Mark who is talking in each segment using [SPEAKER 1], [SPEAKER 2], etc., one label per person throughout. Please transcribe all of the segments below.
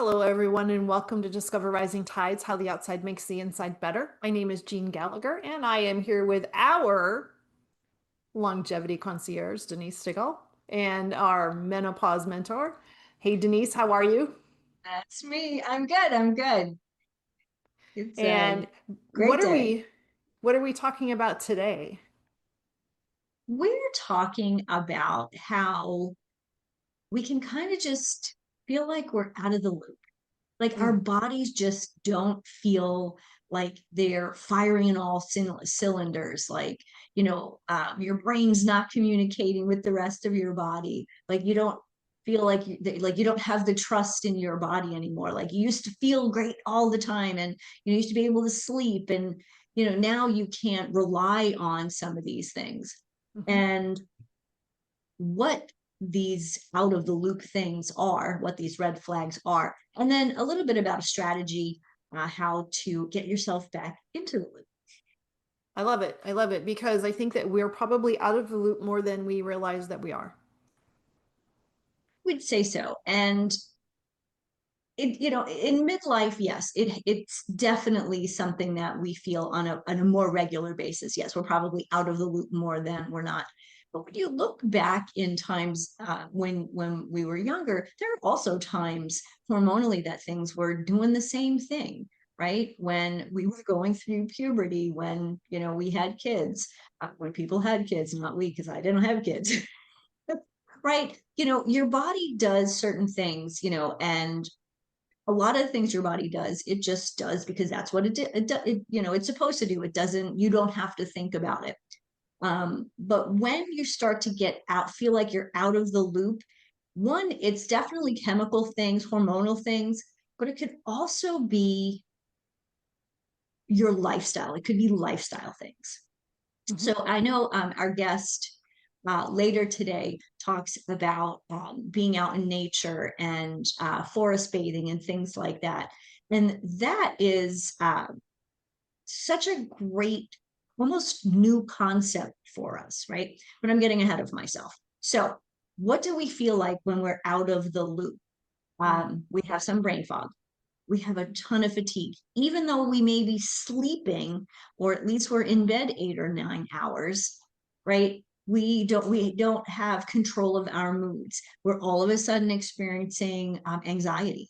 [SPEAKER 1] Hello, everyone, and welcome to Discover Rising Tides, How the Outside Makes the Inside Better. My name is Jeanne Gallagher, and I am here with our longevity concierge, Denise Stegall, and our menopause mentor. Hey, Denise, how are you?
[SPEAKER 2] That's me. I'm good. I'm good. It's a
[SPEAKER 1] And what
[SPEAKER 2] great
[SPEAKER 1] are
[SPEAKER 2] day.
[SPEAKER 1] we what are we talking about today?
[SPEAKER 2] We're talking about how we can kind of just feel like we're out of the loop. Like our
[SPEAKER 1] Mm,
[SPEAKER 2] bodies just don't feel like they're firing in all cylinders. Like, your brain's not communicating with the rest of your body. Like you don't feel like you don't have the trust in your body anymore. Like you used to feel great all the time and you used to be able to sleep and now you can't rely on some of these things.
[SPEAKER 1] mhm.
[SPEAKER 2] And what these out of the loop things are, what these red flags are, and then a little bit about a strategy, how to get yourself back into the loop.
[SPEAKER 1] I love it. I love it because I think that we're probably out of the loop more than we realize that we are.
[SPEAKER 2] We'd say so. And in midlife, yes, it's definitely something that we feel on a more regular basis. Yes, we're probably out of the loop more than we're not. But when you look back in times when we were younger, there are also times hormonally that things were doing the same thing, right? When we were going through puberty, when we had kids, when people had kids, not we, because I didn't have kids. Right, your body does certain things, and a lot of the things your body does, it just does because that's what it's supposed to do. It doesn't, you don't have to think about it. But when you start to get out, feel like you're out of the loop, one, it's definitely chemical things, hormonal things, but it could also be your lifestyle. It could be lifestyle things.
[SPEAKER 1] Mhm.
[SPEAKER 2] So I know our guest later today talks about being out in nature and forest bathing and things like that. And that is such a great, almost new concept for us, right? But I'm getting ahead of myself. So, what do we feel like when we're out of the loop?
[SPEAKER 1] Mm.
[SPEAKER 2] We have some brain fog. We have a ton of fatigue, even though we may be sleeping, or at least we're in bed 8 or 9 hours, right? We don't have control of our moods. We're all of a sudden experiencing anxiety.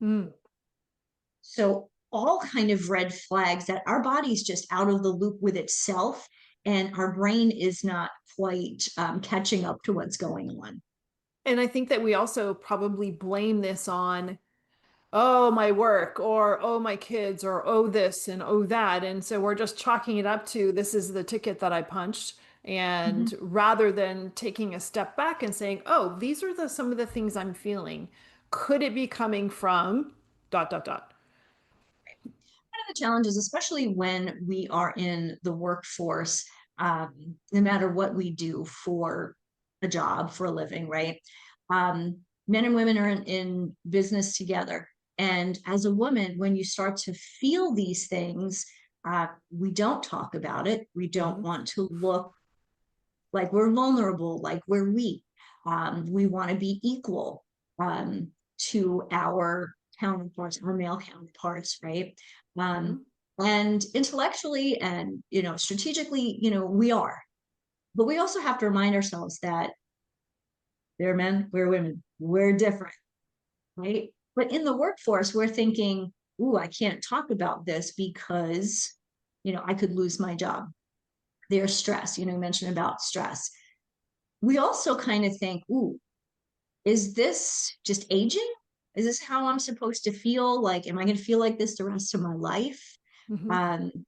[SPEAKER 1] Mm.
[SPEAKER 2] So all kind of red flags that our body's just out of the loop with itself, and our brain is not quite catching up to what's going on.
[SPEAKER 1] And I think that we also probably blame this on, oh, my work, or oh, my kids, or oh, this and oh, that. And so we're just chalking it up to this is the ticket that I punched. And
[SPEAKER 2] Mhm.
[SPEAKER 1] rather than taking a step back and saying, oh, these are some of the things I'm feeling. Could it be coming from dot, dot, dot?
[SPEAKER 2] One of the challenges, especially when we are in the workforce, no matter what we do for a job, for a living, right? Men and women are in business together. And as a woman, when you start to feel these things, we don't talk about it. We don't
[SPEAKER 1] Mhm.
[SPEAKER 2] want to look like we're vulnerable, like we're weak. We want to be equal to our counterparts, our male counterparts, right? Um,
[SPEAKER 1] Mhm.
[SPEAKER 2] and intellectually and strategically, we are. But we also have to remind ourselves that they're men, we're women, we're different, right? But in the workforce, we're thinking, "Ooh, I can't talk about this because, I could lose my job." There's stress. You mentioned about stress. We also kind of think, "Ooh, is this just aging? Is this how I'm supposed to feel? Like, am I going to feel like this the rest of my life?"
[SPEAKER 1] Mhm.
[SPEAKER 2] Um,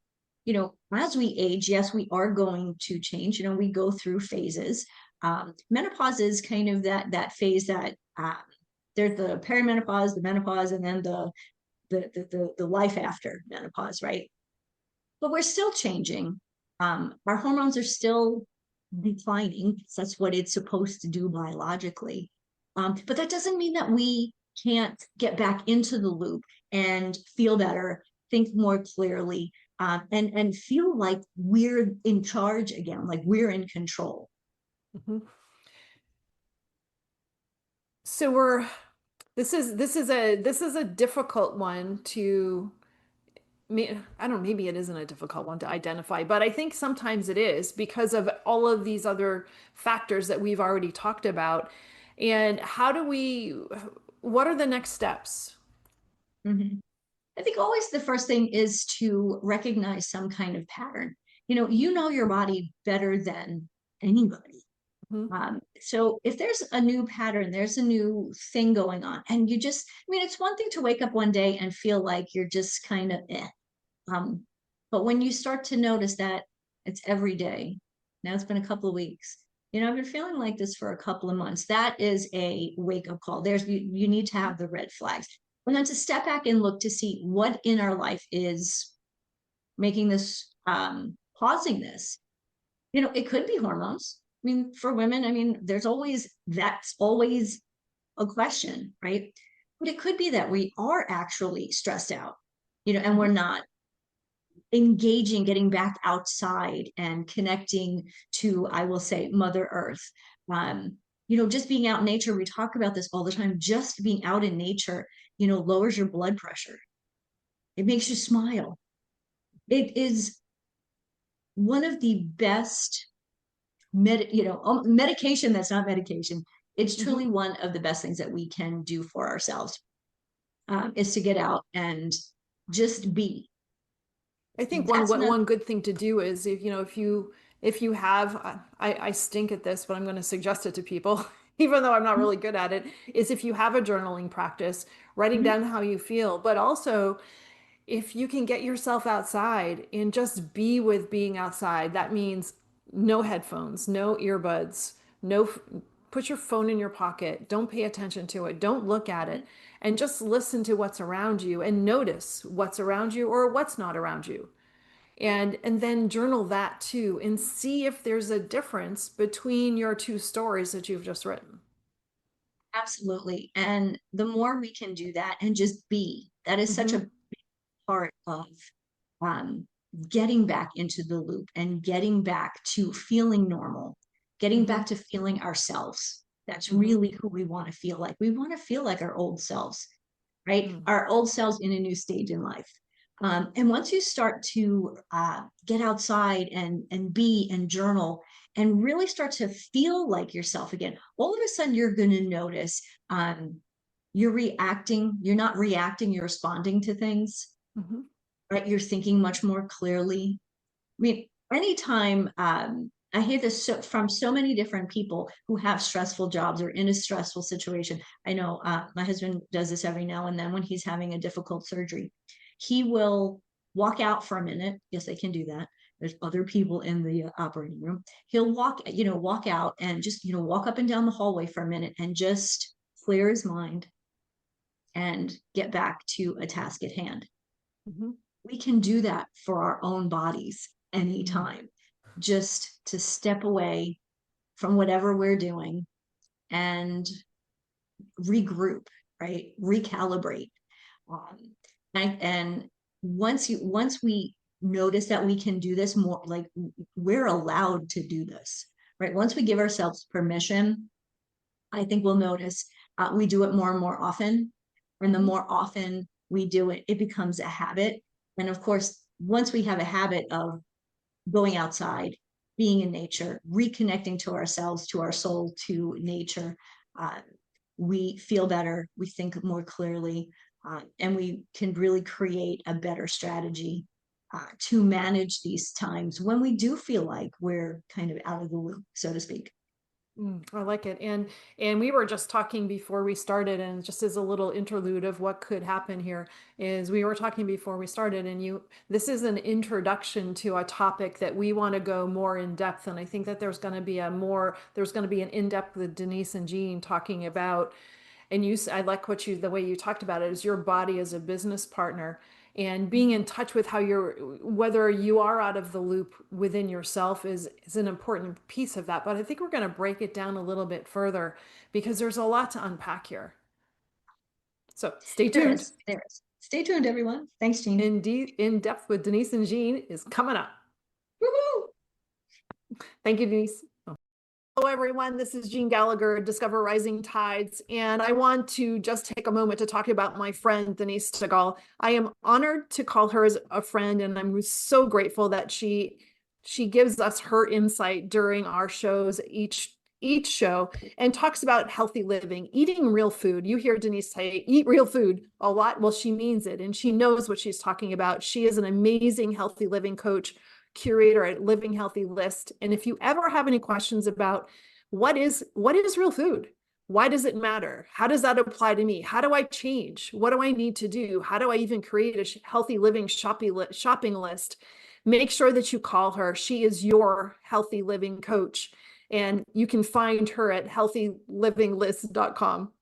[SPEAKER 2] as we age, yes, we are going to change. We go through phases. Menopause is kind of that phase that there's the perimenopause, the menopause, and then the life after menopause, right? But we're still changing. Our hormones are still declining. That's what it's supposed to do biologically. But that doesn't mean that we can't get back into the loop and feel better, think more clearly, and feel like we're in charge again, like we're in control.
[SPEAKER 1] Mhm. So we're This is a difficult one to I don't know, maybe it isn't a difficult one to identify, but I think sometimes it is because of all of these other factors that we've already talked about. And what are the next steps?
[SPEAKER 2] Mhm. I think always the first thing is to recognize some kind of pattern. You know your body better than anybody.
[SPEAKER 1] Mhm.
[SPEAKER 2] So if there's a new pattern, there's a new thing going on, and I mean, it's one thing to wake up one day and feel like you're just kind of eh. Um, but when you start to notice that it's every day, now it's been a couple of weeks, I've been feeling like this for a couple of months. That is a wake up call. You need to have the red flags. And then to step back and look to see what in our life is making this, causing this. It could be hormones. I mean, for women, I mean, that's always a question, right? But it could be that we are actually stressed out, and we're
[SPEAKER 1] Mhm.
[SPEAKER 2] not engaging, getting back outside and connecting to, I will say, Mother Earth. Just being out in nature, we talk about this all the time. Just being out in nature, lowers your blood pressure. It makes you smile. It is one of the best medication that's not medication. It's truly
[SPEAKER 1] Mhm.
[SPEAKER 2] one of the best things that we can do for ourselves, is to get out and just be.
[SPEAKER 1] I think
[SPEAKER 2] That's another.
[SPEAKER 1] one good thing to do is if you have I stink at this, but I'm going to suggest it to people, even though I'm not really good at it, is if you have a journaling practice, writing
[SPEAKER 2] Mhm.
[SPEAKER 1] down how you feel, but also if you can get yourself outside and just be with being outside, that means no headphones, no earbuds, no, put your phone in your pocket. Don't pay attention to it. Don't look at it. And just listen to what's around you and notice what's around you or what's not around you. And then journal that too and see if there's a difference between your two stories that you've just written.
[SPEAKER 2] Absolutely. And the more we can do that and just be, that is such
[SPEAKER 1] Hmm.
[SPEAKER 2] a part of, um, getting back into the loop and getting back to feeling normal, getting
[SPEAKER 1] Hmm.
[SPEAKER 2] back to feeling ourselves. That's
[SPEAKER 1] Hmm.
[SPEAKER 2] really who we want to feel like. We want to feel like our old selves, right?
[SPEAKER 1] Hmm.
[SPEAKER 2] Our old selves in a new stage in life. And once you start to, get outside and be and journal and really start to feel like yourself again, all of a sudden you're going to notice, you're reacting. You're not reacting. You're responding to things,
[SPEAKER 1] Hmm.
[SPEAKER 2] right? You're thinking much more clearly. I mean, anytime, I hear this from so many different people who have stressful jobs or in a stressful situation. I know, my husband does this every now and then when he's having a difficult surgery. He will walk out for a minute. Yes, they can do that. There's other people in the, operating room. He'll walk out and just, walk up and down the hallway for a minute and just clear his mind and get back to a task at hand.
[SPEAKER 1] Hmm.
[SPEAKER 2] We can do that for our own bodies anytime, just to step away from whatever we're doing and regroup, right? Recalibrate. Um, and once we notice that we can do this more, like we're allowed to do this, right? Once we give ourselves permission, I think we'll notice, we do it more and more often. And the
[SPEAKER 1] Hmm.
[SPEAKER 2] more often we do it, it becomes a habit. And of course, once we have a habit of going outside, being in nature, reconnecting to ourselves, to our soul, to nature, uh, we feel better, we think more clearly, and we can really create a better strategy, to manage these times when we do feel like we're kind of out of the loop, so to speak.
[SPEAKER 1] I like it. And we were just talking before we started, and just as a little interlude of what could happen here, is we were talking before we started, and this is an introduction to a topic that we want to go more in depth. And I think that there's going to be an in-depth with Denise and Jean talking about, and I like the way you talked about it, is your body as a business partner and being in touch with whether you are out of the loop within yourself is an important piece of that. But I think we're going to break it down a little bit further because there's a lot to unpack here. So stay
[SPEAKER 2] There
[SPEAKER 1] tuned.
[SPEAKER 2] is, there is. Stay tuned, everyone. Thanks, Jean.
[SPEAKER 1] In depth with Denise and Jean is coming up.
[SPEAKER 2] Woo-hoo!
[SPEAKER 1] Thank you, Denise. everyone. This is Jeanne Gallagher, Discover Rising Tides, and I want to just take a moment to talk about my friend, Denise Stegall. I am honored to call her as a friend, and I'm so grateful that she gives us her insight during our shows each show and talks about healthy living, eating real food. You hear Denise say, eat real food a lot. Well, she means it, and she knows what she's talking about. She is an amazing healthy living coach, curator at Living Healthy List. And if you ever have any questions about what is real food, why does it matter, how does that apply to me, how do I change, what do I need to do, how do I even create a healthy living shopping list, make sure that you call her. She is your healthy living coach, and you can find her at healthylivinglist.com.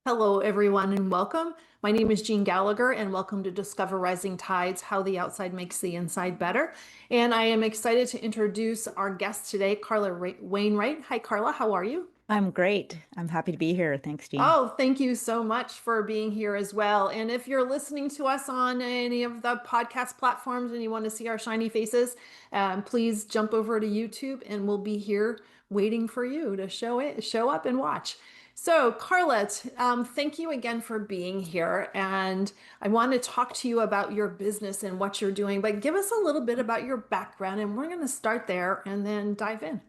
[SPEAKER 1] Hello, everyone, and welcome. My name is Jeanne Gallagher, and welcome to Discover Rising Tides, How the Outside Makes the Inside Better. And I am excited to introduce our guest today, Carla Wainwright. Hi, Carla. How are you?
[SPEAKER 3] I'm great. I'm happy to be here. Thanks, Jean.
[SPEAKER 1] Oh, thank you so much for being here as well. And if you're listening to us on any of the podcast platforms and you want to see our shiny faces, please jump over to YouTube, and we'll be here waiting for you to show up and watch. So, Carla, thank you again for being here. And I want to talk to you about your business and what you're doing, but give us a little bit about your background, and we're going to start there and then dive in.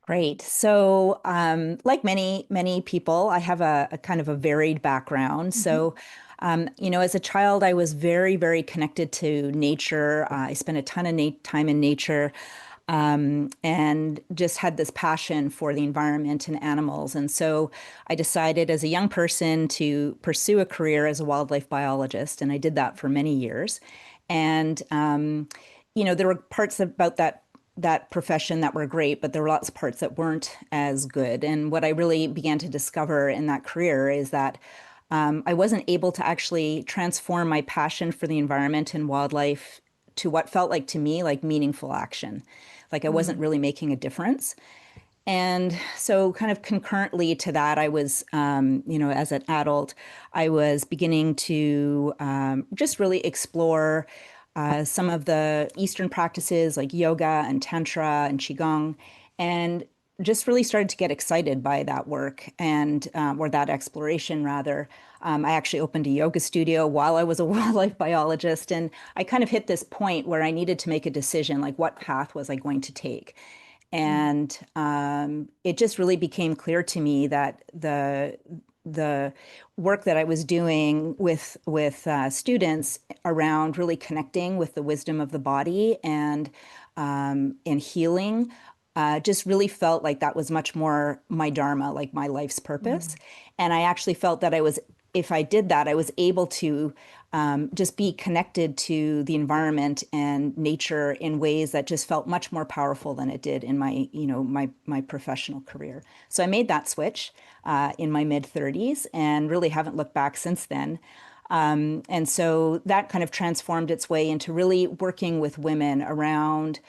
[SPEAKER 3] Great. So, like many people, I have a kind of a varied background. So, as a child, I was very connected to nature. I spent a ton of time in nature, and just had this passion for the environment and animals. And so I decided as a young person to pursue a career as a wildlife biologist, and I did that for many years. And there were parts about that profession that were great, but there were lots of parts that weren't as good. And what I really began to discover in that career is that I wasn't able to actually transform my passion for the environment and wildlife to what felt like to me like meaningful action. Like I wasn't really making a difference. And so, kind of concurrently to that, I was, as an adult, I was beginning to just really explore some of the Eastern practices like yoga and Tantra and Qigong, and just really started to get excited by that work and, or that exploration rather. I actually opened a yoga studio while I was a wildlife biologist, and I kind of hit this point where I needed to make a decision, like what path was I going to take? And it just really became clear to me that the work that I was doing with students around really connecting with the wisdom of the body and healing just really felt like that was much more my dharma, like my life's purpose. And I actually felt that if I did that, I was able to just be connected to the environment and nature in ways that just felt much more powerful than it did in my professional career. So I made that switch in my mid-30s and really haven't looked back since then. And so that kind of transformed its way into really working with women around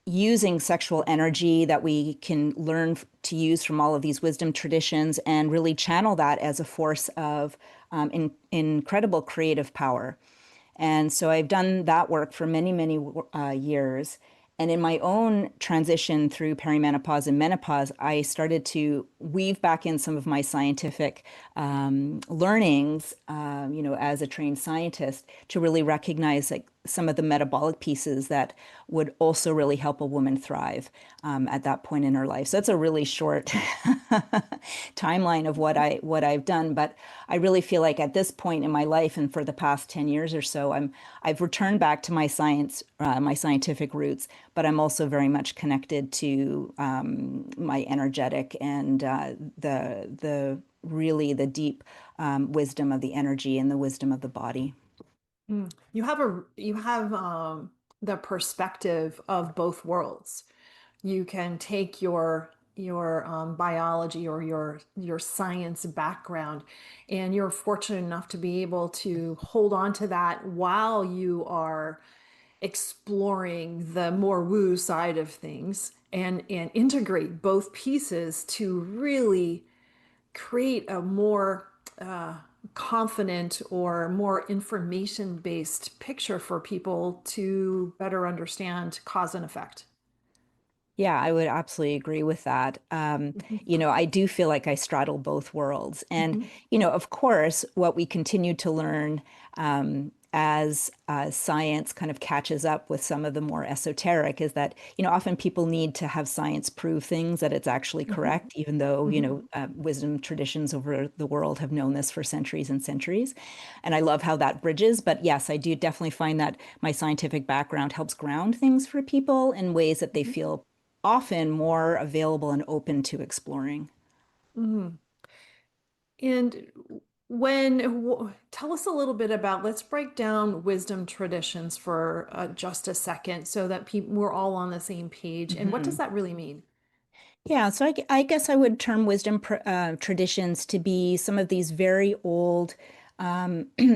[SPEAKER 3] using sexual energy that we can learn to use from all of these wisdom traditions and really channel that as a force of incredible creative power. And so I've done that work for many years. And in my own transition through perimenopause and menopause, I started to weave back in some of my scientific learnings, as a trained scientist, to really recognize like some of the metabolic pieces that would also really help a woman thrive at that point in her life. So that's a really short timeline of what I've done, but I really feel like at this point in my life and for the past 10 years or so, I've returned back to my scientific roots, but I'm also very much connected to my energetic and the really the deep wisdom of the energy and the wisdom of the body.
[SPEAKER 1] You have the perspective of both worlds. You can take your biology or your science background, and you're fortunate enough to be able to hold on to that while you are exploring the more woo side of things, and integrate both pieces to really create a more confident or more information-based picture for people to better understand cause and effect.
[SPEAKER 3] Yeah, I would absolutely agree with that.
[SPEAKER 1] Mhm,
[SPEAKER 3] I do feel like I straddle both worlds. And,
[SPEAKER 1] mhm,
[SPEAKER 3] of course, what we continue to learn as science kind of catches up with some of the more esoteric is that, often people need to have science prove things that it's actually
[SPEAKER 1] mhm,
[SPEAKER 3] correct, even though,
[SPEAKER 1] mhm.
[SPEAKER 3] wisdom traditions over the world have known this for centuries and centuries. And I love how that bridges. But yes, I do definitely find that my scientific background helps ground things for people in ways that they
[SPEAKER 1] Mhm.
[SPEAKER 3] feel often more available and open to exploring.
[SPEAKER 1] Mhm. And tell us a little bit about, let's break down wisdom traditions for just a second so that people we're all on the same page. And what does
[SPEAKER 3] Mhm.
[SPEAKER 1] that really mean?
[SPEAKER 3] Yeah, so I guess I would term wisdom traditions to be some of these very old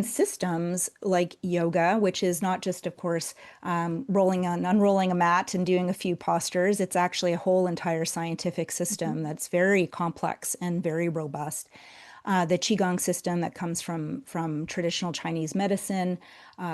[SPEAKER 3] systems like yoga, which is not just, of course, unrolling a mat and doing a few postures. It's actually a whole entire scientific
[SPEAKER 1] Mhm,
[SPEAKER 3] system that's very complex and very robust. The qigong system that comes from traditional Chinese medicine,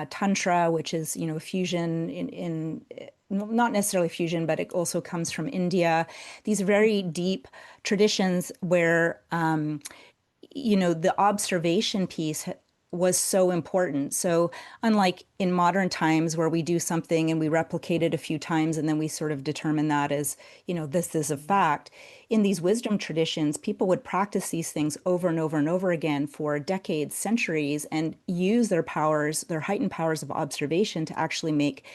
[SPEAKER 3] tantra, which is fusion in not necessarily fusion, but it also comes from India. These very
[SPEAKER 1] mhm,
[SPEAKER 3] deep traditions where the observation piece was so important. So, unlike in modern times where we do something and we replicate it a few times and then we sort of determine that as, this is a fact, in these wisdom traditions, people would practice these things over and over and over again for decades, centuries, and use their powers, their heightened powers of observation to actually make,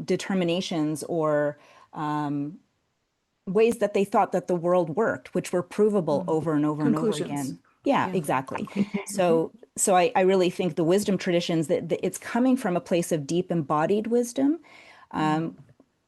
[SPEAKER 3] determinations or ways that they thought that the world worked, which were provable
[SPEAKER 1] mhm.
[SPEAKER 3] over and over and over
[SPEAKER 1] Conclusions.
[SPEAKER 3] again. Yeah,
[SPEAKER 1] Yeah.
[SPEAKER 3] exactly.
[SPEAKER 1] Mhm,
[SPEAKER 3] So I really think the wisdom traditions that it's coming from a place of deep embodied wisdom.
[SPEAKER 1] mhm,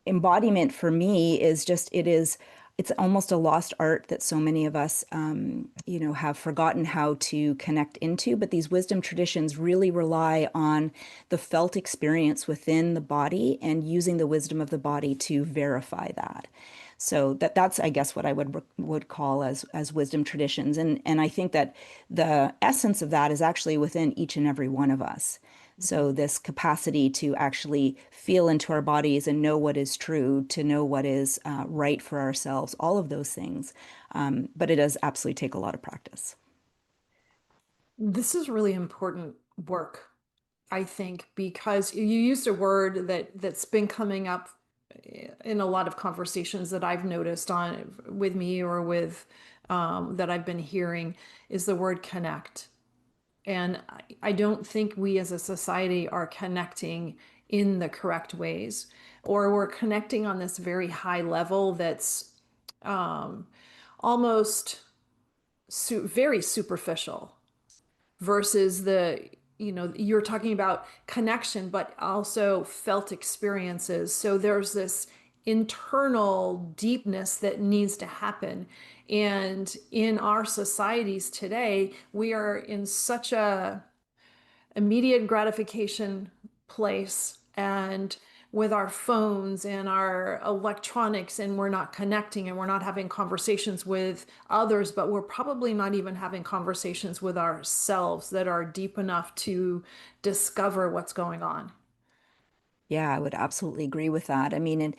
[SPEAKER 3] Embodiment for me is just it's almost a lost art that so many of us have forgotten how to connect into. But these wisdom traditions really rely on the felt experience within the body and using the wisdom of the body to verify that. So that's I guess what I would call as wisdom traditions. And I think that the essence of that is actually within each and every one of us.
[SPEAKER 1] mhm.
[SPEAKER 3] So this capacity to actually feel into our bodies and know what is true, to know what is right for ourselves, all of those things. But it does absolutely take a lot of practice.
[SPEAKER 1] This is really important work, I think, because you used a word that's been coming up in a lot of conversations that I've noticed on with me or with that I've been hearing is the word connect. And I don't think we as a society are connecting in the correct ways, or we're connecting on this very high level that's um, almost very superficial versus you're talking about connection but also felt experiences, so there's this internal deepness that needs to happen. And in our societies today we are in such a immediate gratification place and with our phones and our electronics, and we're not connecting and we're not having conversations with others, but we're probably not even having conversations with ourselves that are deep enough to discover what's going on.
[SPEAKER 3] Yeah, I would absolutely agree with that. I mean, and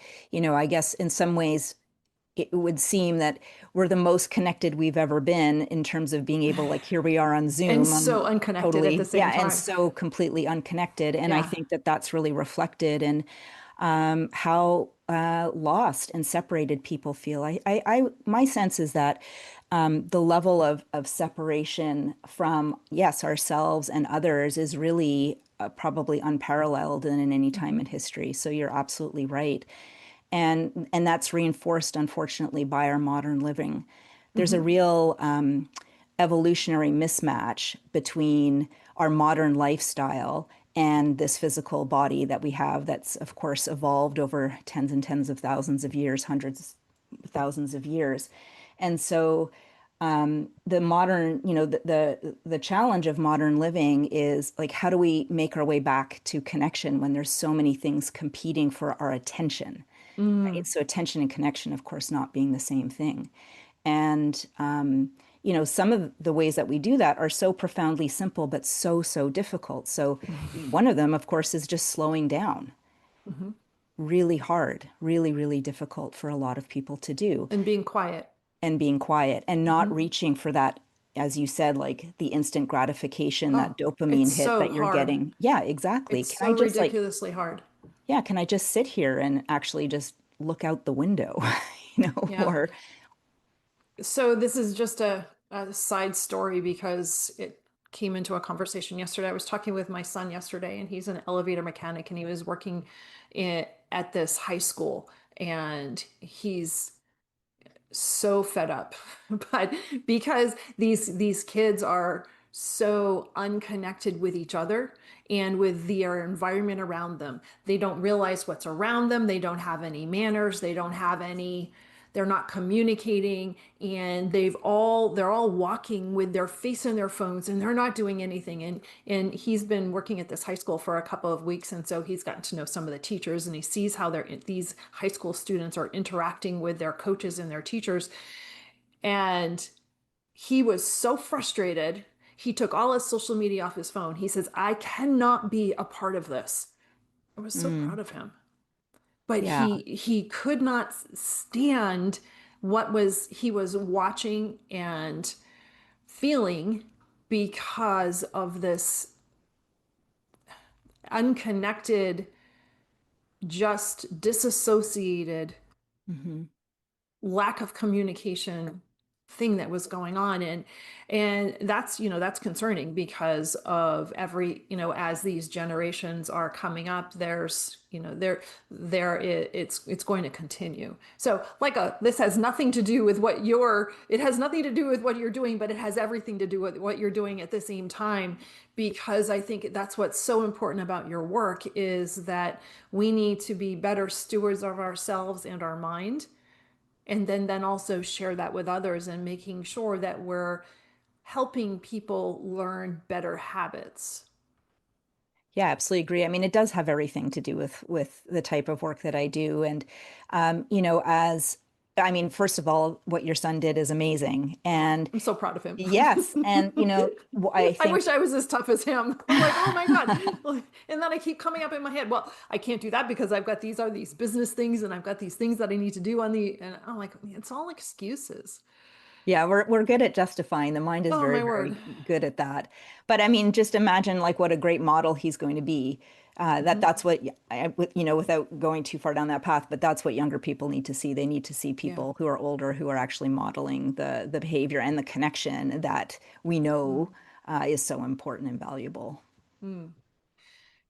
[SPEAKER 3] I guess in some ways it would seem that we're the most connected we've ever been in terms of being able, like here we are on
[SPEAKER 1] And
[SPEAKER 3] Zoom,
[SPEAKER 1] so unconnected at the
[SPEAKER 3] totally,
[SPEAKER 1] same
[SPEAKER 3] yeah, and
[SPEAKER 1] time.
[SPEAKER 3] so completely unconnected. And I
[SPEAKER 1] Yeah.
[SPEAKER 3] think that that's really reflected in how lost and separated people feel. My sense is that the level of separation from, yes, ourselves and others is really probably unparalleled in any time in
[SPEAKER 1] Mhm.
[SPEAKER 3] history. So you're absolutely right. And that's reinforced, unfortunately, by our modern living. There's a
[SPEAKER 1] Mhm.
[SPEAKER 3] real evolutionary mismatch between our modern lifestyle and this physical body that we have that's, of course, evolved over tens and tens of thousands of years, hundreds of thousands of years. And so the modern, the challenge of modern living is like, how do we make our way back to connection when there's so many things competing for our attention?
[SPEAKER 1] Mm.
[SPEAKER 3] Right? So attention and connection, of course, not being the same thing. And some of the ways that we do that are so profoundly simple, but so, so difficult. So one of them, of course, is just slowing down.
[SPEAKER 1] Mhm.
[SPEAKER 3] really hard, really, really difficult for a lot of people to do.
[SPEAKER 1] And being quiet.
[SPEAKER 3] And being quiet and not
[SPEAKER 1] Mhm.
[SPEAKER 3] reaching for that, as you said, like the instant gratification,
[SPEAKER 1] Oh,
[SPEAKER 3] that dopamine
[SPEAKER 1] it's
[SPEAKER 3] hit
[SPEAKER 1] so
[SPEAKER 3] that you're
[SPEAKER 1] hard.
[SPEAKER 3] getting. Yeah, exactly.
[SPEAKER 1] It's
[SPEAKER 3] Can
[SPEAKER 1] so
[SPEAKER 3] I just like,
[SPEAKER 1] ridiculously hard.
[SPEAKER 3] yeah, can I just sit here and actually just look out the window,
[SPEAKER 1] Yeah.
[SPEAKER 3] or
[SPEAKER 1] So this is just a side story because it came into a conversation yesterday. I was talking with my son yesterday, and he's an elevator mechanic, and he was working at this high school, and he's so fed up. But because these kids are so unconnected with each other and with their environment around them, they don't realize what's around them, they don't have any manners, they don't have any, they're not communicating, and they're all walking with their face in their phones, and they're not doing anything. And he's been working at this high school for a couple of weeks, and so he's gotten to know some of the teachers, and he sees how these high school students are interacting with their coaches and their teachers. And he was so frustrated, he took all his social media off his phone. He says, I cannot be a part of this. I was so proud
[SPEAKER 3] mm,
[SPEAKER 1] of him, but
[SPEAKER 3] yeah.
[SPEAKER 1] he could not stand what was he was watching and feeling because of this unconnected, just disassociated,
[SPEAKER 3] Hmm.
[SPEAKER 1] lack of communication thing that was going on. And that's, that's concerning because of every, as these generations are coming up, there's, it's going to continue. So this has nothing to do with it has nothing to do with what you're doing, but it has everything to do with what you're doing at the same time. Because I think that's what's so important about your work, is that we need to be better stewards of ourselves and our mind, and then also share that with others, and making sure that we're helping people learn better habits.
[SPEAKER 3] Yeah, absolutely agree. I mean, it does have everything to do with the type of work that I do. And as I mean, first of all, what your son did is amazing. And
[SPEAKER 1] I'm so proud of him.
[SPEAKER 3] yes, and I
[SPEAKER 1] I wish
[SPEAKER 3] think,
[SPEAKER 1] I was as tough as him. I'm like, oh my God. And then I keep coming up in my head, well, I can't do that because I've got these business things, and I've got these things that I need to do and I'm like, it's all excuses.
[SPEAKER 3] yeah, we're good at justifying. The mind is
[SPEAKER 1] Oh
[SPEAKER 3] very,
[SPEAKER 1] my word.
[SPEAKER 3] very good at that. But I mean, just imagine like what a great model he's going to be.
[SPEAKER 1] Hmm.
[SPEAKER 3] That's what without going too far down that path, but that's what younger people need to see. They need to see
[SPEAKER 1] Yeah.
[SPEAKER 3] people who are older who are actually modeling the behavior and the connection that we know
[SPEAKER 1] Mm.
[SPEAKER 3] is so important and valuable.
[SPEAKER 1] Mm.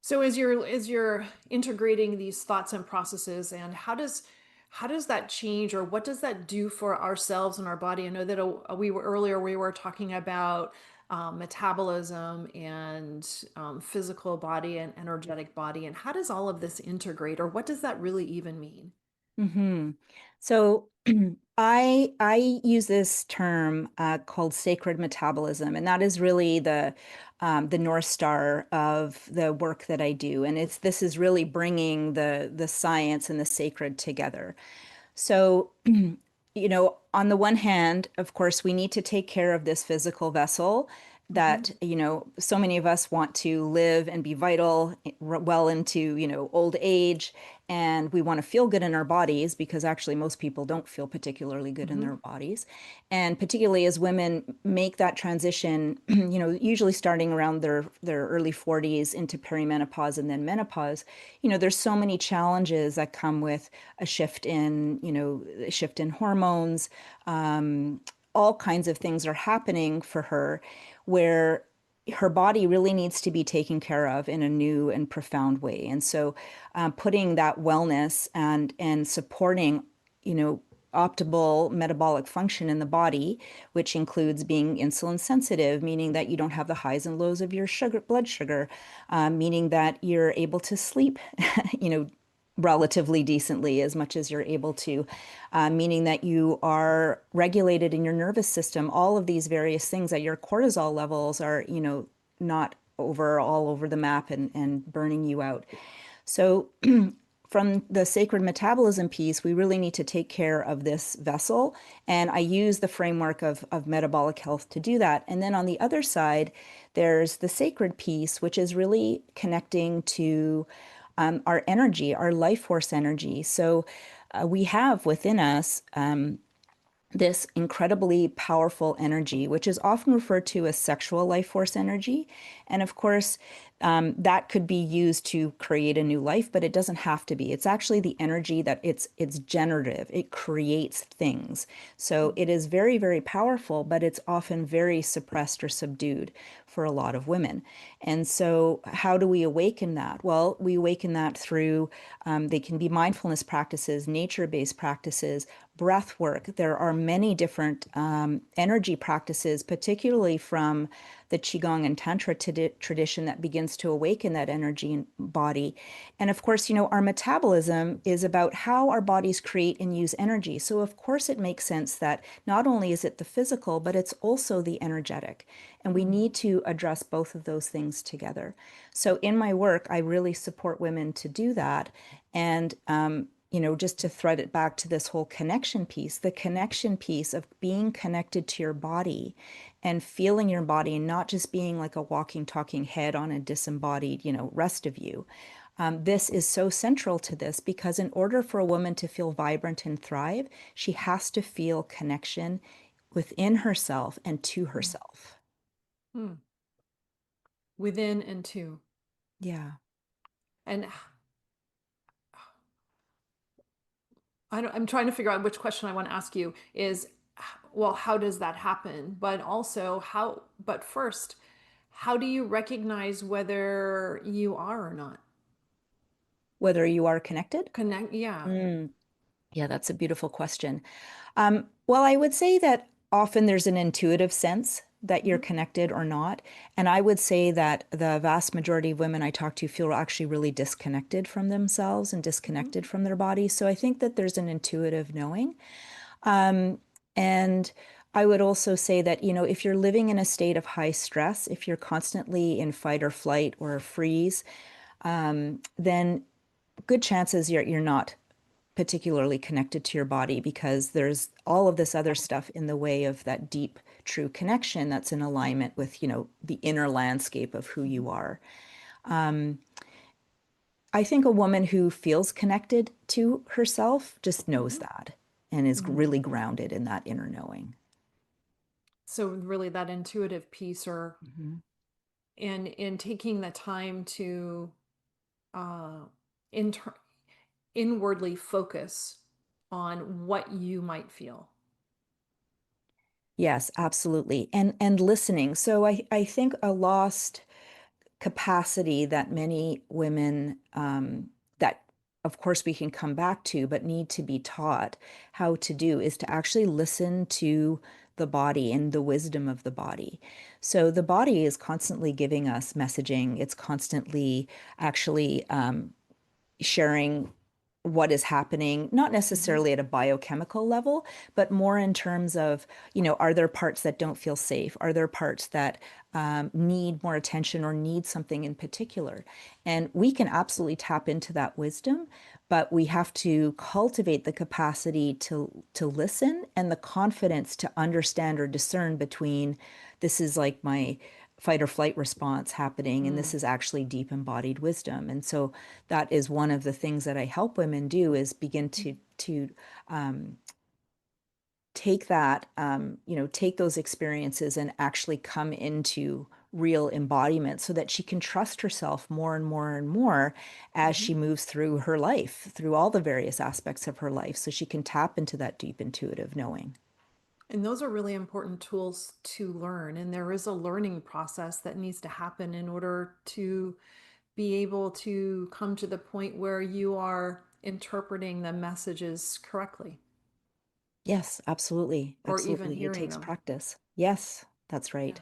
[SPEAKER 1] So as you're integrating these thoughts and processes, and how does that change, or what does that do for ourselves and our body? I know that we were talking about metabolism and physical body and energetic body, and how does all of this integrate, or what does that really even mean?
[SPEAKER 3] Hmm. So I use this term called sacred metabolism, and that is really the North Star of the work that I do. And this is really bringing the science and the sacred together. So, on the one hand, of course, we need to take care of this physical vessel
[SPEAKER 1] Hmm.
[SPEAKER 3] that, so many of us want to live and be vital well into, old age. And we want to feel good in our bodies because actually most people don't feel particularly good in their
[SPEAKER 1] Hmm.
[SPEAKER 3] bodies. And particularly as women make that transition, usually starting around their early 40s into perimenopause and then menopause, there's so many challenges that come with a shift in hormones. All kinds of things are happening for her where her body really needs to be taken care of in a new and profound way. And so, putting that wellness and supporting, you know, optimal metabolic function in the body, which includes being insulin sensitive, meaning that you don't have the highs and lows of your blood sugar, meaning that you're able to sleep, you know, relatively decently as much as you're able to, meaning that you are regulated in your nervous system, all of these various things, that your cortisol levels are, not all over the map and burning you out. So from the sacred metabolism piece, we really need to take care of this vessel. And I use the framework of metabolic health to do that. And then on the other side, there's the sacred piece, which is really connecting to our energy, our life force energy. So we have within us this incredibly powerful energy, which is often referred to as sexual life force energy. And of course, that could be used to create a new life, but it doesn't have to be. It's actually the energy that it's generative. It creates things. So it is very, very powerful, but it's often very suppressed or subdued for a lot of women. And so how do we awaken that? Well, we awaken that through, they can be mindfulness practices, nature-based practices, breath work. There are many different energy practices, particularly from the Qigong and Tantra tradition, that begins to awaken that energy and body. And of course, our metabolism is about how our bodies create and use energy. So of course, it makes sense that not only is it the physical, but it's also the energetic. And we need to address both of those things together. So in my work, I really support women to do that. And just to thread it back to this whole connection piece, the connection piece of being connected to your body and feeling your body, and not just being like a walking, talking head on a disembodied, rest of you. This is so central to this, because in order for a woman to feel vibrant and thrive, she has to feel connection within herself and to herself.
[SPEAKER 1] Within and to.
[SPEAKER 3] Yeah.
[SPEAKER 1] And I'm trying to figure out which question I want to ask you is, well, how does that happen? But also but first, how do you recognize whether you are or not?
[SPEAKER 3] Whether you are connected?
[SPEAKER 1] Yeah.
[SPEAKER 3] Yeah, that's a beautiful question. Well, I would say that often there's an intuitive sense that you're connected or not. And I would say that the vast majority of women I talk to feel actually really disconnected from themselves and disconnected from their bodies. So I think that there's an intuitive knowing. And I would also say that, if you're living in a state of high stress, if you're constantly in fight or flight or freeze, then good chances you're not particularly connected to your body, because there's all of this other stuff in the way of that deep, true connection that's in alignment with, the inner landscape of who you are. I think a woman who feels connected to herself just knows that and is really grounded in that inner knowing.
[SPEAKER 1] So really that intuitive piece, or in taking the time to inwardly focus on what you might feel.
[SPEAKER 3] Yes, absolutely. And listening. So I think a lost capacity that many women, that of course we can come back to, but need to be taught how to do, is to actually listen to the body and the wisdom of the body. So the body is constantly giving us messaging. It's constantly actually sharing what is happening, not necessarily at a biochemical level, but more in terms of, are there parts that don't feel safe? Are there parts that need more attention or need something in particular? And we can absolutely tap into that wisdom, but we have to cultivate the capacity to listen and the confidence to understand or discern between, this is like my fight or flight response happening, and this is actually deep embodied wisdom. And so that is one of the things that I help women do, is begin to take that, take those experiences and actually come into real embodiment, so that she can trust herself more and more and more as she moves through her life, through all the various aspects of her life, so she can tap into that deep intuitive knowing.
[SPEAKER 1] And those are really important tools to learn. And there is a learning process that needs to happen in order to be able to come to the point where you are interpreting the messages correctly,
[SPEAKER 3] Yes, absolutely.
[SPEAKER 1] or even
[SPEAKER 3] Absolutely. It
[SPEAKER 1] hearing
[SPEAKER 3] takes
[SPEAKER 1] them.
[SPEAKER 3] practice. Yes, that's
[SPEAKER 1] Yeah.
[SPEAKER 3] right.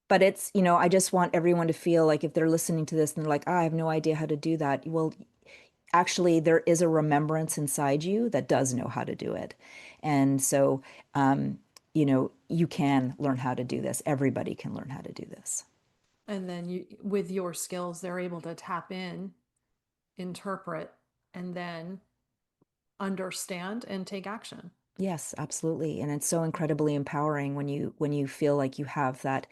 [SPEAKER 3] But it's, I just want everyone to feel like, if they're listening to this and they're like, I have no idea how to do that. Well, actually, there is a remembrance inside you that does know how to do it. And so, you can learn how to do this. Everybody can learn how to do this.
[SPEAKER 1] And then with your skills, they're able to tap in, interpret, and then understand and take action.
[SPEAKER 3] Yes, absolutely. And it's so incredibly empowering when you feel like you have that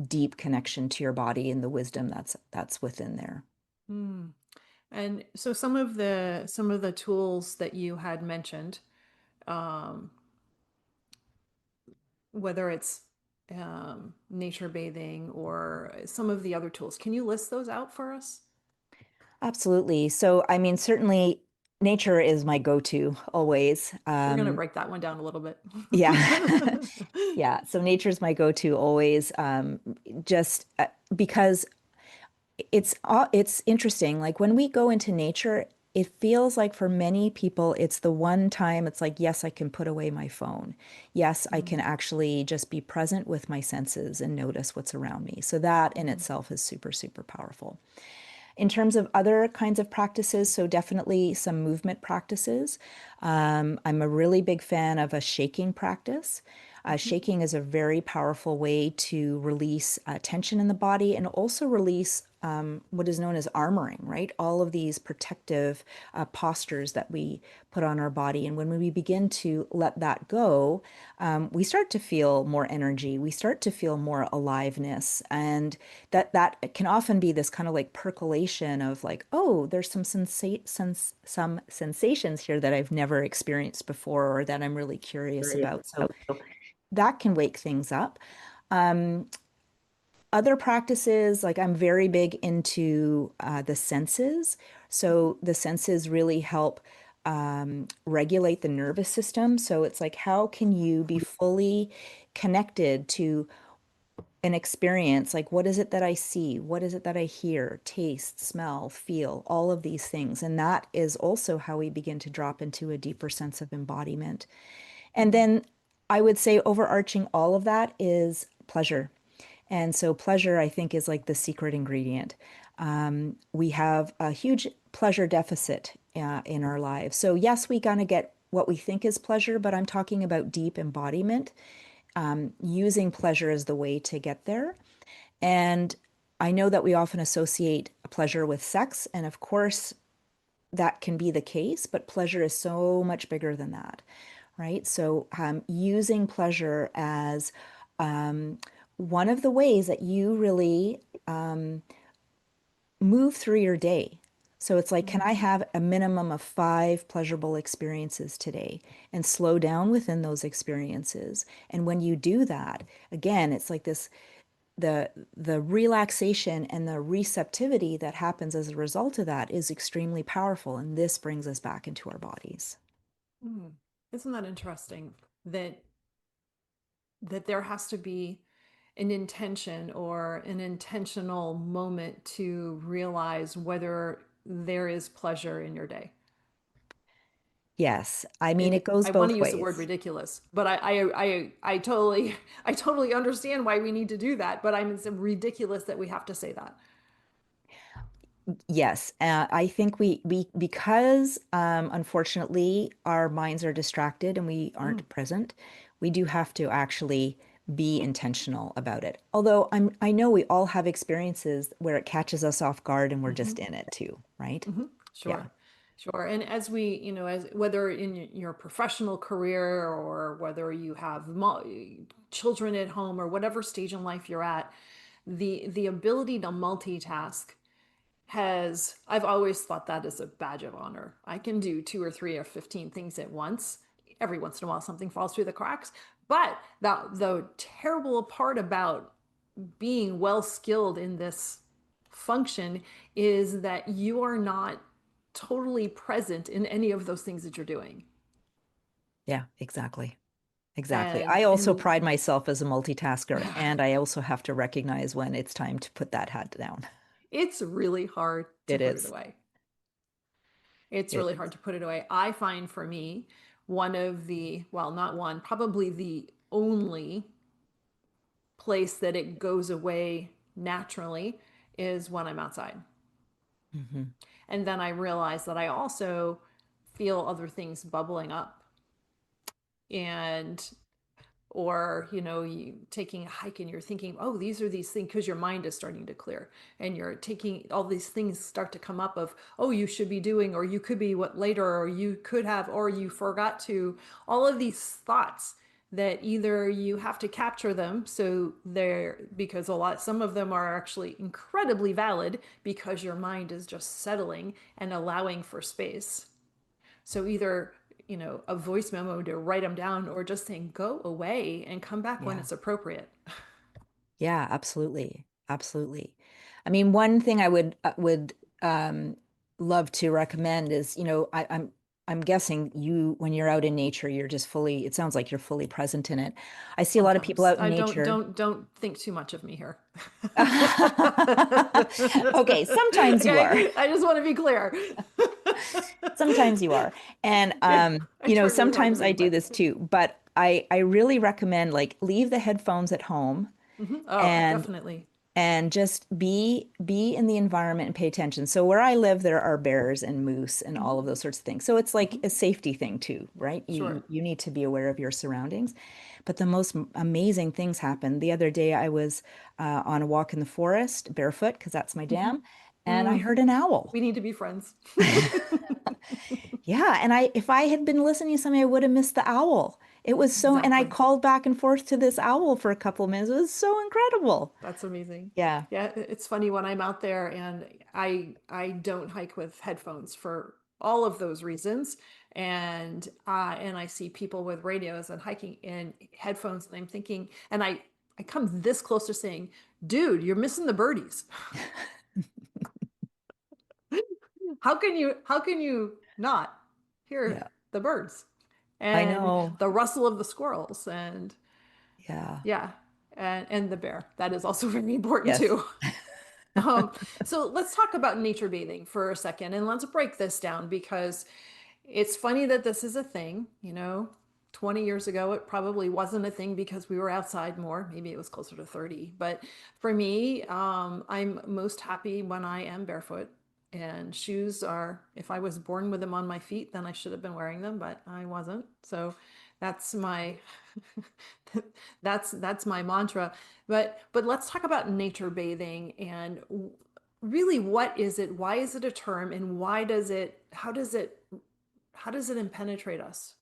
[SPEAKER 3] deep connection to your body and the wisdom that's within there.
[SPEAKER 1] Mm. And so some of the tools that you had mentioned, um, whether it's nature bathing or some of the other tools, can you list those out for us?
[SPEAKER 3] Absolutely. So, I mean, certainly nature is my go-to always.
[SPEAKER 1] We're going to break that one down a little bit.
[SPEAKER 3] Yeah. Yeah. So nature is my go-to always, just because it's interesting. Like when we go into nature, it feels like for many people, it's the one time it's like, yes, I can put away my phone. Yes, I can
[SPEAKER 1] Mhm,
[SPEAKER 3] actually just be present with my senses and notice what's around me. So that in
[SPEAKER 1] mhm,
[SPEAKER 3] itself is super, super powerful. In terms of other kinds of practices, so definitely some movement practices. I'm a really big fan of a shaking practice.
[SPEAKER 1] mhm,
[SPEAKER 3] Shaking is a very powerful way to release tension in the body and also release what is known as armoring, right? All of these protective postures that we put on our body. And when we begin to let that go, we start to feel more energy. We start to feel more aliveness. And that can often be this kind of like percolation of like, oh, there's some sensations here that I've never experienced before or that I'm really curious about. So that can wake things up. Um, Other practices, like I'm very big into the senses. So the senses really help regulate the nervous system. So it's like, how can you be fully connected to an experience? Like, what is it that I see? What is it that I hear, taste, smell, feel, all of these things? And that is also how we begin to drop into a deeper sense of embodiment. And
[SPEAKER 1] mhm,
[SPEAKER 3] then I would say overarching all of that is pleasure. And so pleasure, I think, is like the secret ingredient. We have a huge pleasure deficit in our lives. So yes, we kind of get what we think is pleasure, but I'm talking about deep embodiment, using pleasure as the way to get there. And I know that we often associate pleasure with sex, and of course, that can be the case, but pleasure is so much bigger than that, right? So, using pleasure as one of the ways that you really move through your day. So it's like, can
[SPEAKER 1] mhm,
[SPEAKER 3] I have a minimum of 5 pleasurable experiences today and slow down within those experiences? And when you do that, again, it's like this the relaxation and the receptivity that happens as a result of that is extremely powerful. And this brings us back into our bodies.
[SPEAKER 1] mhm. Isn't that interesting that there has to be an intention or an intentional moment to realize whether there is pleasure in your day?
[SPEAKER 3] Yes. I mean,
[SPEAKER 1] And
[SPEAKER 3] it goes
[SPEAKER 1] I want to
[SPEAKER 3] both
[SPEAKER 1] use the word
[SPEAKER 3] ways.
[SPEAKER 1] ridiculous, but I totally I totally understand why we need to do that. But I'm it's ridiculous that we have to say that.
[SPEAKER 3] Yes, I think we because unfortunately our minds are distracted and we
[SPEAKER 1] Mm,
[SPEAKER 3] aren't present, we do have to actually be intentional about it. Although I know we all have experiences where it catches us off guard and we're
[SPEAKER 1] mhm,
[SPEAKER 3] just in it too, right?
[SPEAKER 1] mhm.
[SPEAKER 3] Yeah.
[SPEAKER 1] Sure, sure. And as we, as whether in your professional career or whether you have children at home or whatever stage in life you're at, the ability to multitask I've always thought that is a badge of honor. I can do two or three or 15 things at once. Every once in a while, something falls through the cracks. But the terrible part about being well skilled in this function is that you are not totally present in any of those things that you're doing.
[SPEAKER 3] Yeah, exactly. Exactly.
[SPEAKER 1] And
[SPEAKER 3] I also
[SPEAKER 1] and
[SPEAKER 3] pride myself as a multitasker, and I also have to recognize when it's time to put that hat down.
[SPEAKER 1] it's really hard to
[SPEAKER 3] It
[SPEAKER 1] put it
[SPEAKER 3] is.
[SPEAKER 1] away. It's
[SPEAKER 3] It
[SPEAKER 1] really hard
[SPEAKER 3] is.
[SPEAKER 1] to put it away. I find for me, one of the, well, not one, probably the only place that it goes away naturally is when I'm outside.
[SPEAKER 3] Mhm.
[SPEAKER 1] And then I realize that I also feel other things bubbling up. And or you taking a hike and you're thinking, oh, these are these things, because your mind is starting to clear and you're taking all these things start to come up of, oh, you should be doing, or you could be what later, or you could have, or you forgot to, all of these thoughts that either you have to capture them, so they're, because some of them are actually incredibly valid because your mind is just settling and allowing for space. So either, a voice memo to write them down, or just saying go away and come back when
[SPEAKER 3] Yeah.
[SPEAKER 1] it's appropriate.
[SPEAKER 3] Yeah, absolutely. Absolutely. I mean, one thing I would um, love to recommend is, I'm guessing you, when you're out in nature, you're just fully, it sounds like you're fully present in it. I see a lot of people
[SPEAKER 1] Sometimes
[SPEAKER 3] out in
[SPEAKER 1] I don't
[SPEAKER 3] nature.
[SPEAKER 1] don't don't think too much of me here.
[SPEAKER 3] Okay, sometimes you are.
[SPEAKER 1] Okay, I just want to be clear.
[SPEAKER 3] Sometimes you are. And
[SPEAKER 1] I try really hard to
[SPEAKER 3] sometimes I
[SPEAKER 1] be,
[SPEAKER 3] do
[SPEAKER 1] but
[SPEAKER 3] this too, but I really recommend like leave the headphones at home
[SPEAKER 1] Mhm. Oh,
[SPEAKER 3] and
[SPEAKER 1] definitely.
[SPEAKER 3] just be in the environment and pay attention. So where I live, there are bears and moose and all
[SPEAKER 1] Hmm.
[SPEAKER 3] of those sorts of things. So it's like
[SPEAKER 1] Hmm.
[SPEAKER 3] a safety thing too, right?
[SPEAKER 1] Sure.
[SPEAKER 3] You need to be aware of your surroundings. But the most amazing things happen. The other day, I was on a walk in the forest barefoot because that's my
[SPEAKER 1] Hmm.
[SPEAKER 3] jam, and I heard an owl.
[SPEAKER 1] We need to be friends.
[SPEAKER 3] Yeah, and if I had been listening to something, I would have missed the owl. It was so, and I
[SPEAKER 1] Exactly.
[SPEAKER 3] called back and forth to this owl for a couple of minutes. It was so incredible.
[SPEAKER 1] That's amazing.
[SPEAKER 3] Yeah.
[SPEAKER 1] Yeah, it's funny when I'm out there, and I don't hike with headphones for all of those reasons. And I see people with radios and hiking in headphones, and I'm thinking, and I come this close to saying, dude, you're missing the birdies. How can you not hear
[SPEAKER 3] Yeah.
[SPEAKER 1] the birds
[SPEAKER 3] I
[SPEAKER 1] and
[SPEAKER 3] know.
[SPEAKER 1] the rustle of the squirrels, and
[SPEAKER 3] Yeah.
[SPEAKER 1] yeah, and the bear. That is also very important
[SPEAKER 3] Yes.
[SPEAKER 1] too. So let's talk about nature bathing for a second, and let's break this down, because it's funny that this is a thing. 20 years ago, it probably wasn't a thing because we were outside more. Maybe it was closer to 30. But for me, I'm most happy when I am barefoot. And shoes are, if I was born with them on my feet, then I should have been wearing them, but I wasn't. So that's my that's my mantra. But let's talk about nature bathing, and really, what is it? Why is it a term, and why does it how does it impenetrate us?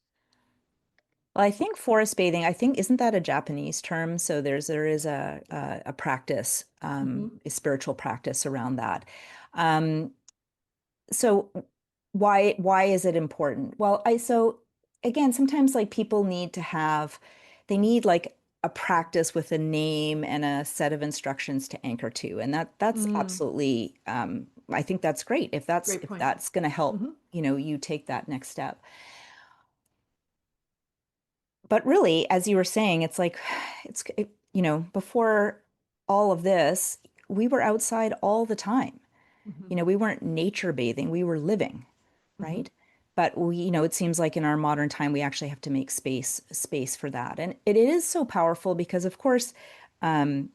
[SPEAKER 3] Well, I think forest bathing, I think, isn't that a Japanese term? So there is a practice,
[SPEAKER 1] Hmm.
[SPEAKER 3] a spiritual practice around that. Um, so why is it important? Well, so again, sometimes like people need to have, they need like a practice with a name and a set of instructions to anchor to, and that's
[SPEAKER 1] Mm,
[SPEAKER 3] absolutely, I think that's great if
[SPEAKER 1] great point.
[SPEAKER 3] that's going to help,
[SPEAKER 1] Hmm.
[SPEAKER 3] you take that next step. But really, as you were saying, it's like before all of this, we were outside all the time.
[SPEAKER 1] Hmm.
[SPEAKER 3] We weren't nature bathing, we were living,
[SPEAKER 1] Hmm.
[SPEAKER 3] right? But it seems like in our modern time, we actually have to make space for that. And it is so powerful because, of course, um,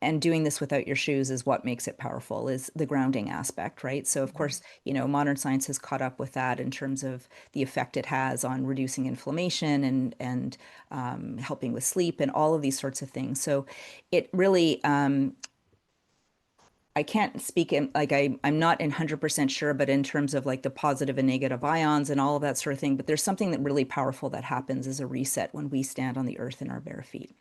[SPEAKER 3] and doing this without your shoes is what makes it powerful, is the grounding aspect, right? So of
[SPEAKER 1] Hmm.
[SPEAKER 3] course, modern science has caught up with that in terms of the effect it has on reducing inflammation and helping with sleep and all of these sorts of things. So it really, I can't speak in like I'm not 100% sure, but in terms of like the positive and negative ions and all of that sort of thing, but there's something that really powerful that happens as a reset when we stand on the earth in our bare feet.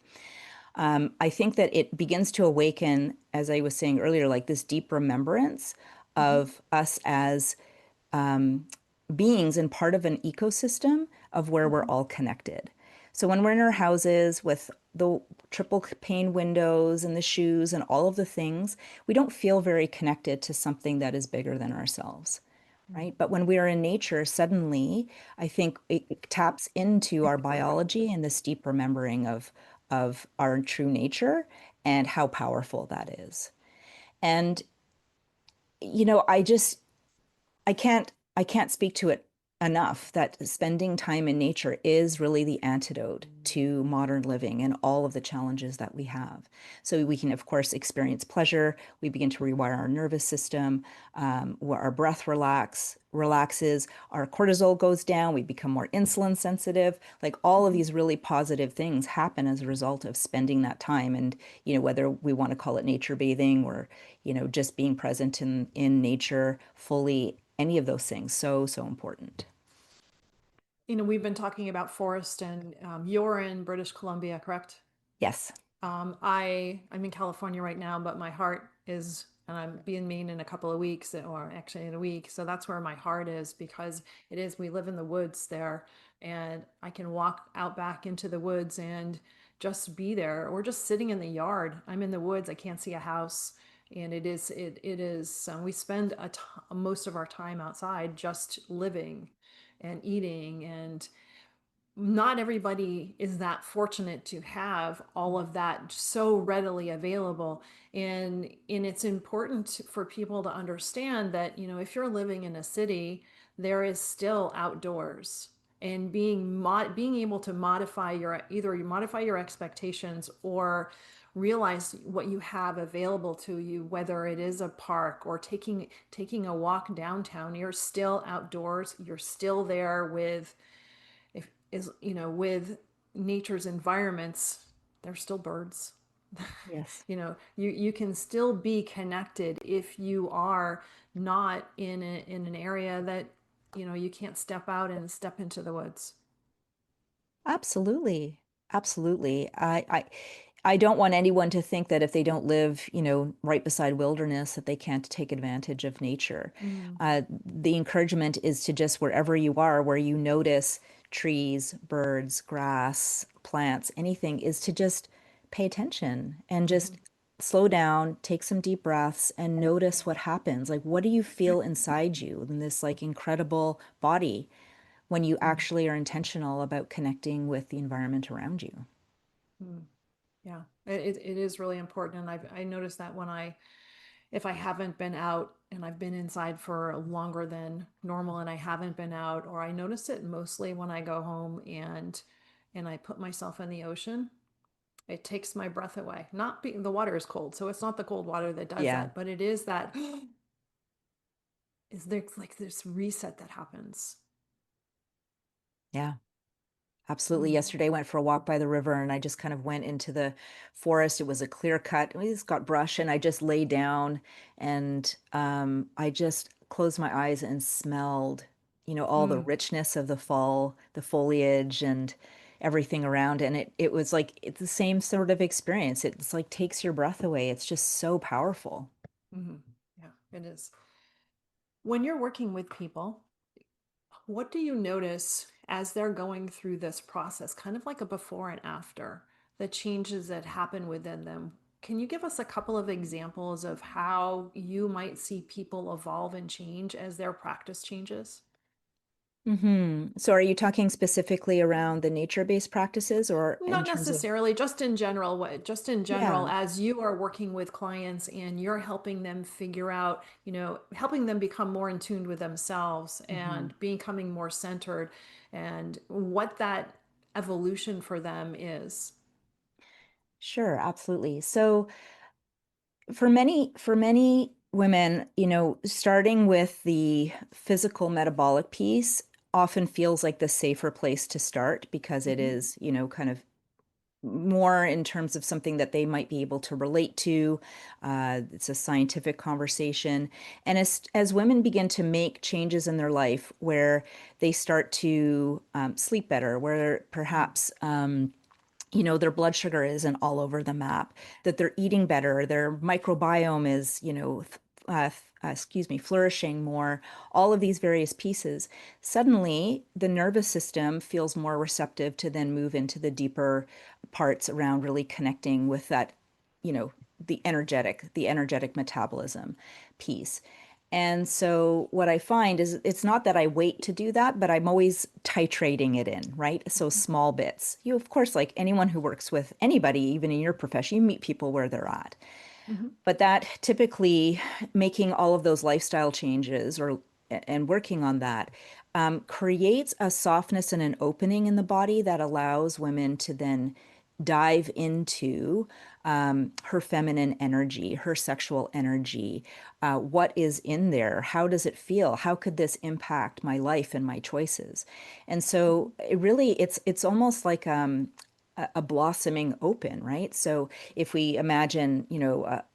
[SPEAKER 3] I think that it begins to awaken, as I was saying earlier, like this deep remembrance
[SPEAKER 1] Hmm.
[SPEAKER 3] of us as beings and part of an ecosystem of where we're
[SPEAKER 1] Hmm.
[SPEAKER 3] all connected. So when we're in our houses with the triple pane windows and the shoes and all of the things, we don't feel very connected to something that is bigger than ourselves, right? But when we are in nature, suddenly I think it taps into our biology and this deep remembering of our true nature and how powerful that is. And I just I can't speak to it enough that spending time in nature is really the antidote to modern living and all of the challenges that we have. So we can, of course, experience pleasure. We begin to rewire our nervous system. Where our breath relaxes, our cortisol goes down. We become more insulin sensitive. Like all of
[SPEAKER 1] Hmm.
[SPEAKER 3] these really positive things happen as a result of spending that time. And whether we want to call it nature bathing or just being present in nature fully, any of those things, so important.
[SPEAKER 1] We've been talking about forest, and you're in British Columbia, correct?
[SPEAKER 3] Yes.
[SPEAKER 1] I'm in California right now, but my heart is, and I'm being mean, in a couple of weeks, or actually in a week. So that's where my heart is, because we live in the woods there, and I can walk out back into the woods and just be there, or just sitting in the yard. I'm in the woods. I can't see a house. And we spend most of our time outside just living and eating, and not everybody is that fortunate to have all of that so readily available. And it's important for people to understand that, if you're living in a city, there is still outdoors. And being able to modify your expectations, or realize what you have available to you, whether it is a park or taking a walk downtown. You're still outdoors. You're still there with, if is with nature's environments. There's still birds.
[SPEAKER 3] Yes.
[SPEAKER 1] You can still be connected if you are not in an area that, you can't step out and step into the woods.
[SPEAKER 3] Absolutely. Absolutely. I don't want anyone to think that if they don't live, right beside wilderness, that they can't take advantage of nature.
[SPEAKER 1] Mm.
[SPEAKER 3] The encouragement is to just wherever you are, where you notice trees, birds, grass, plants, anything, is to just pay attention and
[SPEAKER 1] Mm-hmm.
[SPEAKER 3] just slow down, take some deep breaths and notice what happens. Like, what do you feel inside you in this like incredible body when you
[SPEAKER 1] Mm.
[SPEAKER 3] actually are intentional about connecting with the environment around you?
[SPEAKER 1] Mm. Yeah, it is really important. And I noticed that if I haven't been out and I've been inside for longer than normal and I haven't been out, or I notice it mostly when I go home and I put myself in the ocean, it takes my breath away. Not being The water is cold, so it's not the cold water that does
[SPEAKER 3] Yeah.
[SPEAKER 1] that, but it is that is there like this reset that happens.
[SPEAKER 3] Yeah. Absolutely.
[SPEAKER 1] Mm.
[SPEAKER 3] Yesterday, I went for a walk by the river and I just kind of went into the forest. It was a clear cut. We just got brush and I just lay down and I just closed my eyes and smelled, all the
[SPEAKER 1] Mm.
[SPEAKER 3] richness of the fall, the foliage and everything around. And it was like it's the same sort of experience. It's like takes your breath away. It's just so powerful.
[SPEAKER 1] Hmm. Yeah, it is. When you're working with people, what do you notice as they're going through this process, kind of like a before and after, the changes that happen within them? Can you give us a couple of examples of how you might see people evolve and change as their practice changes?
[SPEAKER 3] So are you talking specifically around the nature-based practices or in
[SPEAKER 1] Not
[SPEAKER 3] terms of,
[SPEAKER 1] necessarily, just in general. Just in general,
[SPEAKER 3] yeah.
[SPEAKER 1] as you are working with clients and you're helping them figure out, helping them become more in tune with themselves
[SPEAKER 3] Mhm.
[SPEAKER 1] and becoming more centered, and what that evolution for them is.
[SPEAKER 3] Sure, absolutely. So for many women, starting with the physical metabolic piece often feels like the safer place to start because it
[SPEAKER 1] Hmm.
[SPEAKER 3] is, kind of more in terms of something that they might be able to relate to. It's a scientific conversation. And as women begin to make changes in their life where they start to sleep better, where perhaps their blood sugar isn't all over the map, that they're eating better, their microbiome is, flourishing more, all of these various pieces. Suddenly, the nervous system feels more receptive to then move into the deeper parts around really connecting with that, you know, the energetic metabolism piece. And so what I find is it's not that I wait to do that, but I'm always titrating it in, right? So small bits. You, of course, like anyone who works with anybody, even in your profession, you meet people where they're at.
[SPEAKER 1] Hmm.
[SPEAKER 3] But that typically making all of those lifestyle changes or and working on that creates a softness and an opening in the body that allows women to then dive into her feminine energy, her sexual energy. What is in there? How does it feel? How could this impact my life and my choices? And so it's almost like a blossoming open, right? So if we imagine,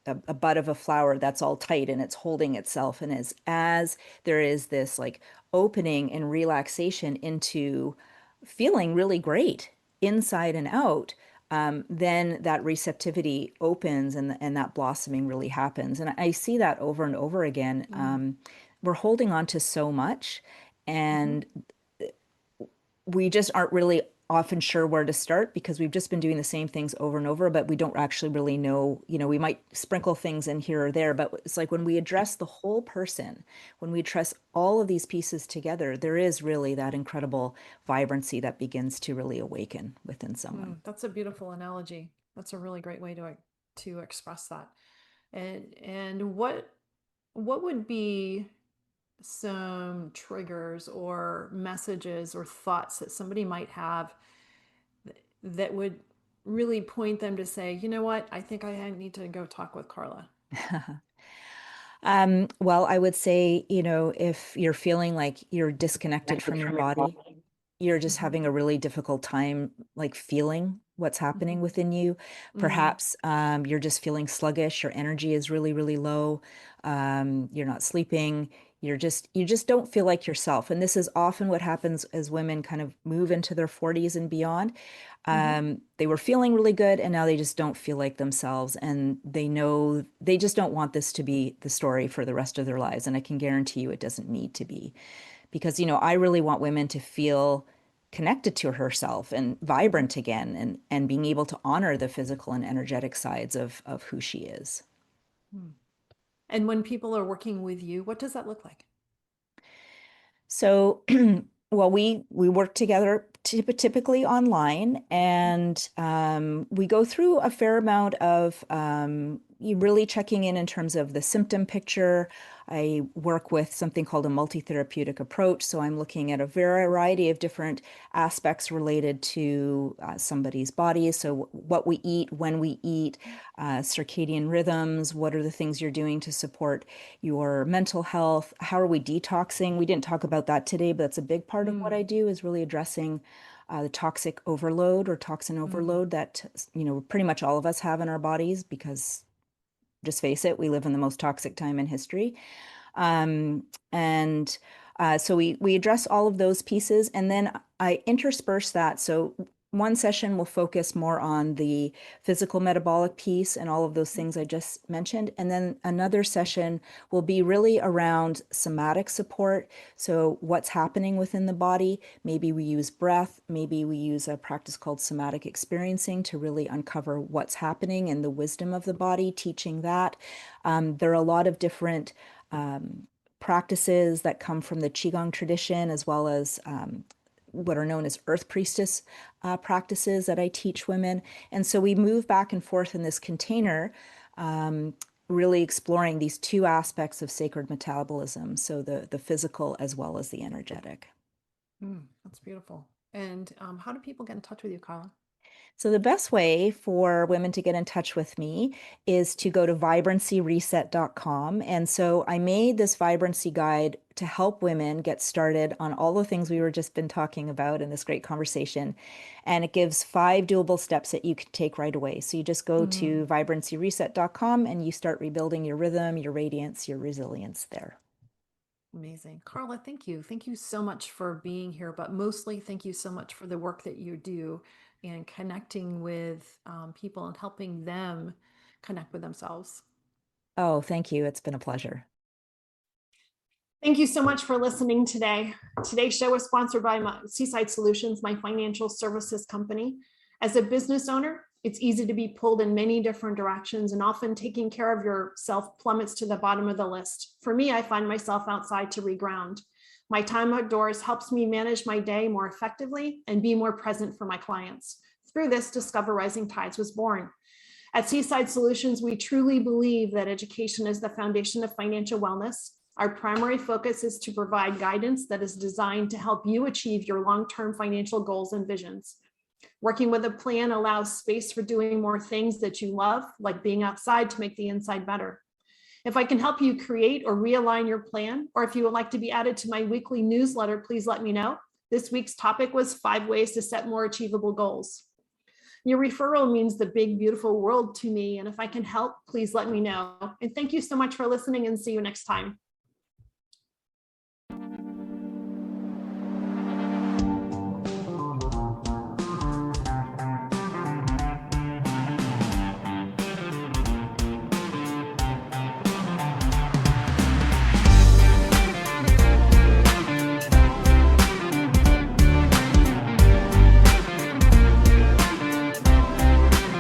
[SPEAKER 3] a bud of a flower that's all tight and it's holding itself, and as there is this like opening and relaxation into feeling really great inside and out, then that receptivity opens and that blossoming really happens. And I see that over and over again. We're holding on to so much, and we just aren't really often sure where to start because we've just been doing the same things over and over, but we don't actually really know, we might sprinkle things in here or there, but it's like when we address the whole person, when we address all of these pieces together, there is really that incredible vibrancy that begins to really awaken within someone.
[SPEAKER 1] That's a beautiful analogy. That's a really great way to express that. And what would be some triggers or messages or thoughts that somebody might have that would really point them to say, you know what, I think I need to go talk with Carla?
[SPEAKER 3] Well, I would say, if you're feeling like you're disconnected from your body, you're just having a really difficult time, like feeling what's happening within you. Perhaps you're just feeling sluggish. Your energy is really, really low. You're not sleeping. You just don't feel like yourself. And this is often what happens as women kind of move into their 40s and beyond. They were feeling really good, and now they just don't feel like themselves. And they know they just don't want this to be the story for the rest of their lives. And I can guarantee you it doesn't need to be. Because, I really want women to feel connected to herself and vibrant again, and being able to honor the physical and energetic sides of who she is.
[SPEAKER 1] And when people are working with you, what does that look like?
[SPEAKER 3] So, well, we work together typically online, and we go through a fair amount of you really checking in terms of the symptom picture. I work with something called a multi-therapeutic approach. So I'm looking at a variety of different aspects related to somebody's body. So what we eat, when we eat, circadian rhythms, what are the things you're doing to support your mental health? How are we detoxing? We didn't talk about that today, but that's a big part of what I do, is really addressing the toxic overload or toxin overload that, pretty much all of us have in our bodies, because just face it, we live in the most toxic time in history. And so we address all of those pieces, and then I intersperse that. So one session will focus more on the physical metabolic piece and all of those things I just mentioned. And then another session will be really around somatic support. So what's happening within the body. Maybe we use breath, maybe we use a practice called somatic experiencing to really uncover what's happening and the wisdom of the body, teaching that. There are a lot of different practices that come from the Qigong tradition, as well as what are known as earth priestess practices that I teach women. And so we move back and forth in this container, really exploring these two aspects of sacred metabolism. So the physical as well as the energetic.
[SPEAKER 1] That's beautiful. And how do people get in touch with you, Carla?
[SPEAKER 3] So the best way for women to get in touch with me is to go to vibrancyreset.com. And so I made this vibrancy guide to help women get started on all the things we were just been talking about in this great conversation. And it gives 5 doable steps that you can take right away. So you just go to vibrancyreset.com and you start rebuilding your rhythm, your radiance, your resilience there.
[SPEAKER 1] Amazing. Carla, thank you. Thank you so much for being here, but mostly thank you so much for the work that you do and connecting with people and helping them connect with themselves.
[SPEAKER 3] Oh, thank you. It's been a pleasure.
[SPEAKER 1] Thank you so much for listening today. Today's show is sponsored by Seaside Solutions, my financial services company. As a business owner, it's easy to be pulled in many different directions, and often taking care of yourself plummets to the bottom of the list. For me, I find myself outside to reground. My time outdoors helps me manage my day more effectively and be more present for my clients. Through this, Discover Rising Tides was born. At Seaside Solutions, we truly believe that education is the foundation of financial wellness. Our primary focus is to provide guidance that is designed to help you achieve your long-term financial goals and visions. Working with a plan allows space for doing more things that you love, like being outside to make the inside better. If I can help you create or realign your plan, or if you would like to be added to my weekly newsletter, please let me know. This week's topic was 5 ways to set more achievable goals. Your referral means the big, beautiful world to me. And if I can help, please let me know. And thank you so much for listening, and see you next time.